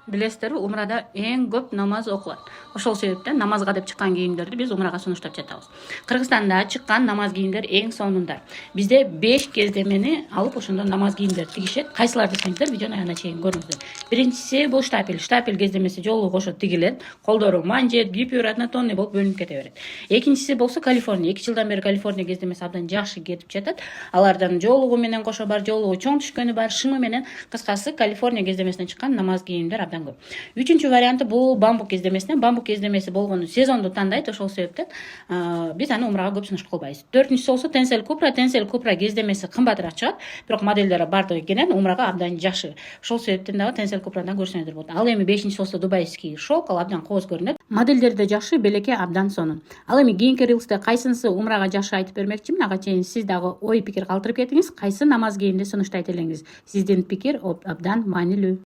Билесиздерби, умрада эң көп намаз окулат. Ошол себептен намазга деп чыккан кийимдерди биз умрага сунуштап жатабыз. Кыргызстанда чыккан намаз кийимдер эң сонунда. Бизде 5 кездемени алып ошондон намаз кийимдерди тигишет. Кайсылар десеңиздер, видеонун аягына чейин көрүңүздөр. Биринчиси бул штапель. Штапель кездемеси жолугу кошо тигилет. Колдору манжет, гипюр, однотонный болуп бөлүнүп кете берет. Экинчиси болсо Калифорния. 2 жылдан бери Калифорния кездемеси абдан жакшы кетип жатат. Алардан жолугу менен кошо бар, жолугу чоң түшкөнү бар, шымы менен. Кыскасы Калифорния кездемесинен чыккан намаз кийимдер абдан көп. Үчүнчү варианты бул бамбук кездемесинен. Бамбук кездемеси болгону сезонду тандайт, ошол себептен биз аны умрага көп сунуш кылбайбыз. Төртүнчүсү болсо Tencel Cupra. Tencel Cupra кездемеси кымбатыраак чыгат, бирок модельдери бардыгы экенен умрага абдан жакшы. Ошол себептен дагы Tencel Cupra'дан көрсөңүздөр болот. Ал эми 5-инчиси болсо Дубайский шелк, ал абдан кооз көрүнөт. Модельдери да жакшы, белеки абдан сонун. Ал эми кийинки рилсте кайсынысы умрага жакшы айтып бермекчимин. Ага чейин сиз дагы ой пикир калтырып кетиңиз. Кайсы намаз кийимди сунуштайт элеңиз? Сиздин пикир абдан маанилүү.